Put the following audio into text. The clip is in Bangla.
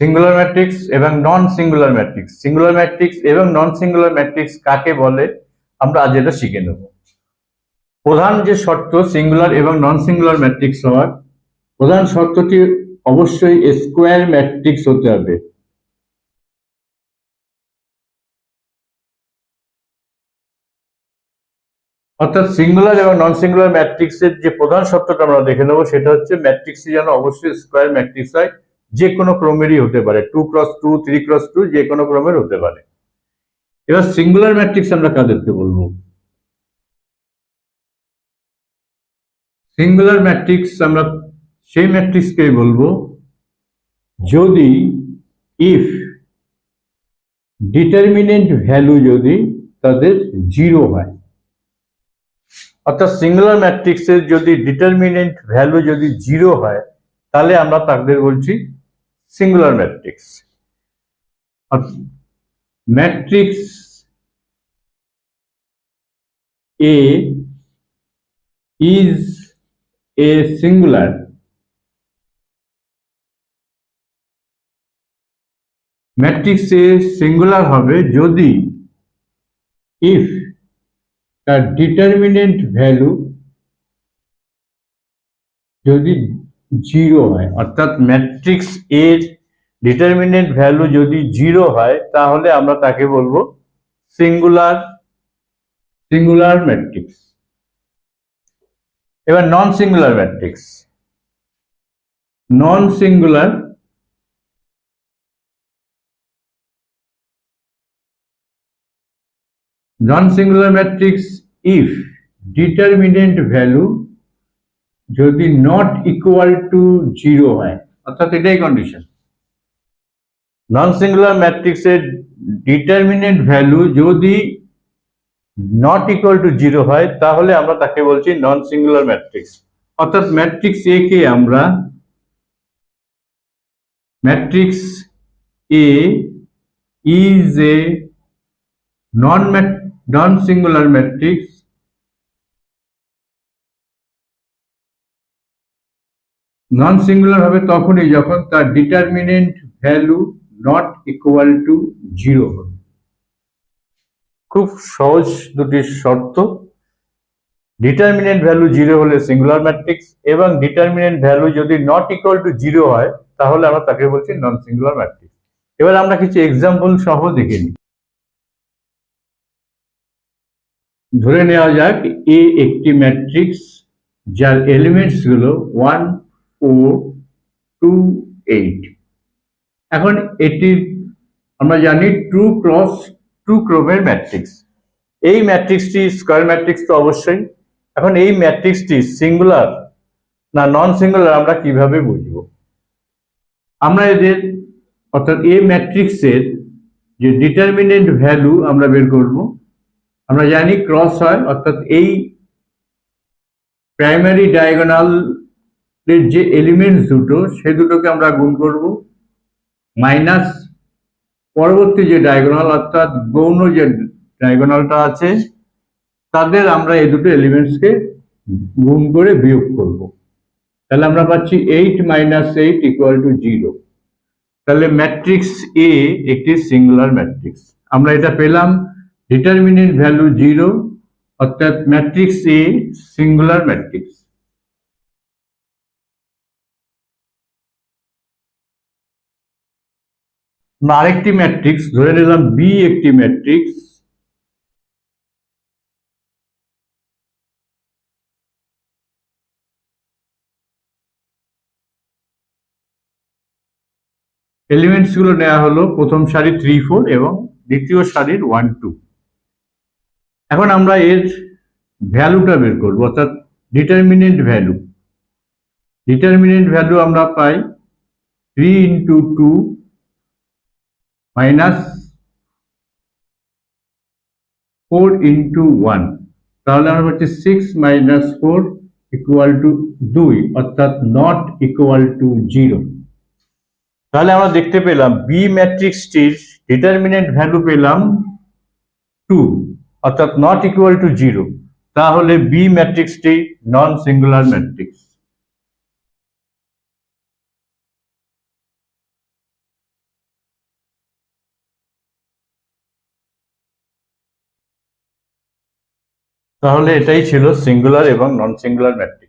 সিঙ্গুলার ম্যাট্রিক্স এবং non singular matrix, singular matrix এবং নন সিঙ্গুলার ম্যাট্রিক্স কাকে বলে আমরা আজ এটা শিখে নেব। প্রধান যে শর্ত সিঙ্গুলার এবং নন সিঙ্গুলার ম্যাট্রিক্স হওয়ার, প্রধান শর্তটি অবশ্যই স্কোয়ার ম্যাট্রিক্স হতে হবে। অর্থাৎ সিঙ্গুলার এবং নন সিঙ্গুলার ম্যাট্রিক্সের যে প্রধান শর্তটা আমরা দেখে নেব সেটা হচ্ছে ম্যাট্রিক্সটি যেন অবশ্যই স্কোয়ার ম্যাট্রিক্স হয়, যে কোনো ক্রমেরই হতে পারে, 2x2, 3x2, যে কোনো ক্রমের হতে পারে। এবার সিঙ্গুলার ম্যাট্রিক্স আমরা কাদেরকে বলবো? সিঙ্গুলার ম্যাট্রিক্স আমরা সেই ম্যাট্রিক্সকেই বলবো যদি ইফ ডিটারমিনেন্ট ভ্যালু যদি তাদের জিরো হয়। অর্থাৎ সিঙ্গুলার ম্যাট্রিক্সের যদি ডিটারমিনেন্ট ভ্যালু যদি জিরো হয় তাহলে আমরা তাদের বলছি singular matrix. Matrix A is a singular matrix A singular হবে যদি if তার ডিটারমিনেন্ট ভ্যালু যদি জিরো হয়। অর্থাৎ ম্যাট্রিক্স এর ডিটারমিনেন্ট ভ্যালু যদি জিরো হয় তাহলে আমরা তাকে বলবো সিঙ্গুলার ম্যাট্রিক্স। এবার non singular matrix, non singular matrix if determinant value যদি নট ইকুয়াল টু জিরো হয়, অর্থাৎ এটাই কন্ডিশন। নন সিঙ্গুলার ম্যাট্রিক্সের ডিটারমিনেন্ট ভ্যালু যদি নট ইকুয়াল টু জিরো হয় তাহলে আমরা তাকে বলছি নন সিঙ্গুলার ম্যাট্রিক্স। অর্থাৎ ম্যাট্রিক্স এ কে আমরা matrix A is a non singular matrix non singular হবে তখনই যখন তার determinant value not equal to zero হবে। খুব সহজ দুটি শর্ত। ডিটারমিনেন্ট ভ্যালু জিরো হলে সিঙ্গুলার ম্যাট্রিক্স এবং ডিটারমিনেন্ট ভ্যালু যদি নট ইকুয়াল টু জিরো হয় তাহলে আমরা তাকে বলছি নন সিঙ্গুলার ম্যাট্রিক্স। এবার আমরা কিছু এক্সাম্পল সহ দেখে নিই। ধরে নেওয়া যাক এ একটি ম্যাট্রিক্স যার এলিমেন্টস গুলো 1, 4, 2, 8। এখন এটি আমরা জানি 2x2 ক্রমের ম্যাট্রিক্স। এই ম্যাট্রিক্সটি স্কয়ার ম্যাট্রিক্স তো অবশ্যই। এখন এই ম্যাট্রিক্সটি সিঙ্গুলার না নন সিঙ্গুলার আমরা কিভাবে বুঝবো? আমরা এদের অর্থাৎ এই ম্যাট্রিক্সের যে ডিটারমিনেন্ট ভ্যালু আমরা বের করব। আমরা জানি ক্রস হয়, অর্থাৎ এই প্রাইমারি ডায়াগোনাল এর যে এলিমেন্টস দুটো সে দুটোকে আমরা গুণ করব, মাইনাস পরবর্তী যে ডায়াগোনাল অর্থাৎ গৌণ যে ডায়াগোনালটা আছে তাদের আমরা এই দুটো এলিমেন্টসকে গুণ করে বিয়োগ করব। তাহলে আমরা পাচ্ছি 8 - 8 = 0। তাহলে ম্যাট্রিক্স এ একটি সিঙ্গুলার ম্যাট্রিক্স। আমরা এটা পেলাম ডিটারমিনেন্ট ভ্যালু 0, অর্থাৎ ম্যাট্রিক্স এ সিঙ্গুলার ম্যাট্রিক্স। আরেকটি ম্যাট্রিক্স ধরে নিলাম বি একটি ম্যাট্রিক্স। এলিমেন্টস গুলো নেওয়া হলো প্রথম সারি 3, 4 এবং দ্বিতীয় সারির 1, 2। এখন আমরা এর ভ্যালুটা বের করবো, অর্থাৎ ডিটারমিনেন্ট ভ্যালু আমরা পাই 3 × 2 - 4 × 1। তাহলে আমরা পাচ্ছি 6 - 4 = 2, অর্থাৎ নট ইকুয়াল টু 0। তাহলে আমরা দেখতে পেলাম বি ম্যাট্রিক্সটির ডিটারমিনেন্ট ভ্যালু পেলাম 2, অর্থাৎ নট ইকুয়াল টু 0। তাহলে বি ম্যাট্রিক্সটি নন সিঙ্গুলার ম্যাট্রিক্স। তাহলে এটাই ছিল সিঙ্গুলার এবং নন সিঙ্গুলার ম্যাট্রিক্স।